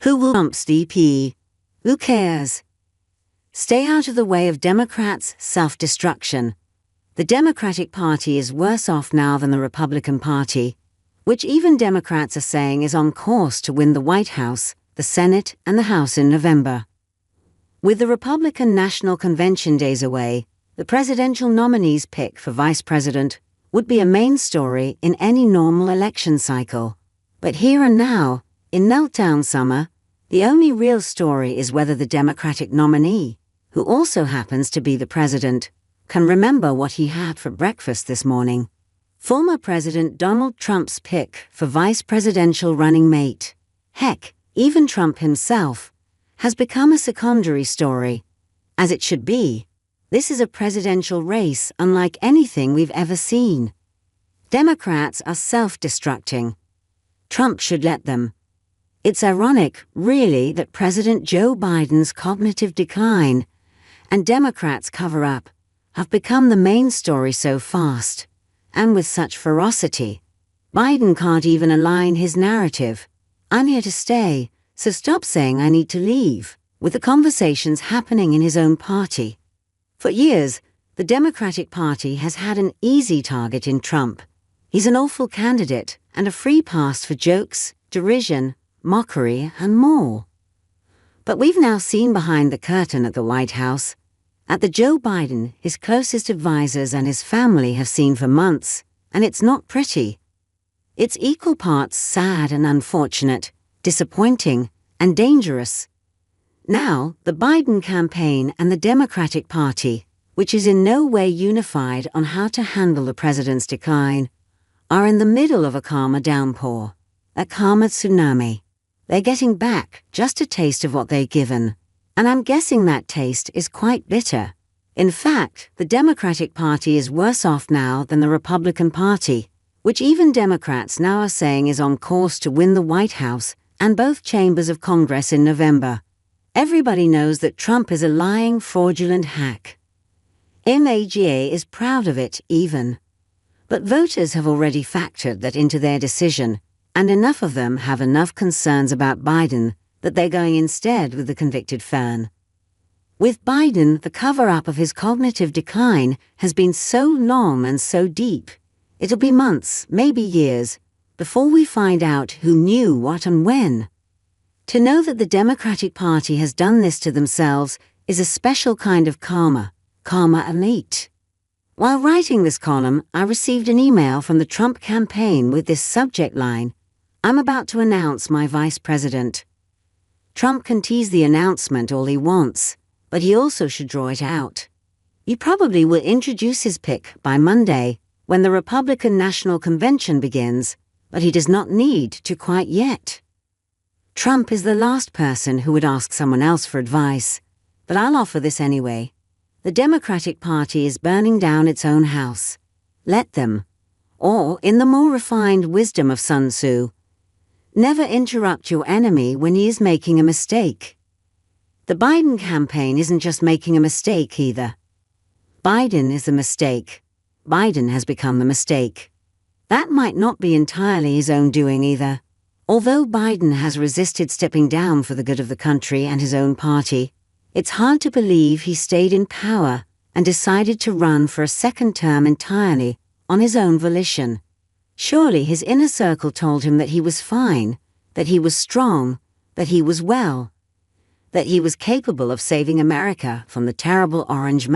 Who will Trump's DP? Who cares? Stay out of the way of Democrats' self-destruction. The Democratic Party is worse off now than the Republican Party, which even Democrats are saying is on course to win the White House, the Senate, and the House in November. With the Republican National Convention days away, the presidential nominee's pick for vice president would be a main story in any normal election cycle. But here and now, in meltdown summer, the only real story is whether the Democratic nominee, who also happens to be the president, can remember what he had for breakfast this morning. Former President Donald Trump's pick for vice presidential running mate, heck, even Trump himself, has become a secondary story. As it should be. This is a presidential race unlike anything we've ever seen. Democrats are self-destructing. Trump should let them. It's ironic, really, that President Joe Biden's cognitive decline and Democrats' cover-up have become the main story so fast, and with such ferocity. Biden can't even align his narrative, "I'm here to stay, so stop saying I need to leave," with the conversations happening in his own party. For years, the Democratic Party has had an easy target in Trump. He's an awful candidate and a free pass for jokes, derision, mockery, and more. But we've now seen behind the curtain at the White House, at the Joe Biden his closest advisors and his family have seen for months, and it's not pretty. It's equal parts sad and unfortunate, disappointing, and dangerous. Now, the Biden campaign and the Democratic Party, which is in no way unified on how to handle the president's decline, are in the middle of a karma downpour, a karma tsunami. They're getting back just a taste of what they've given, and I'm guessing that taste is quite bitter. In fact, the Democratic Party is worse off now than the Republican Party, which even Democrats now are saying is on course to win the White House and both chambers of Congress in November. Everybody knows that Trump is a lying, fraudulent hack. u.s.a is proud of it, even. But voters have already factored that into their decision, and enough of them have enough concerns about Biden that they're going instead with the convicted felon. With Biden, the cover-up of his cognitive decline has been so long and so deep, it'll be months, maybe years, before we find out who knew what and when. To know that the Democratic Party has done this to themselves is a special kind of karma elite. While writing this column, I received an email from the Trump campaign with this subject line, "I'm about to announce my vice president." Trump can tease the announcement all he wants, but he also should draw it out. He probably will introduce his pick by Monday, when the Republican National Convention begins, but he does not need to quite yet. Trump is the last person who would ask someone else for advice, but I'll offer this anyway. The Democratic Party is burning down its own house. Let them. Or, in the more refined wisdom of Sun Tzu, never interrupt your enemy when he is making a mistake. The Biden campaign isn't just making a mistake either. Biden is the mistake. Biden has become the mistake. That might not be entirely his own doing either. Although Biden has resisted stepping down for the good of the country and his own party, it's hard to believe he stayed in power and decided to run for a second term entirely on his own volition. Surely his inner circle told him that he was fine, that he was strong, that he was well, that he was capable of saving America from the terrible Orange Man.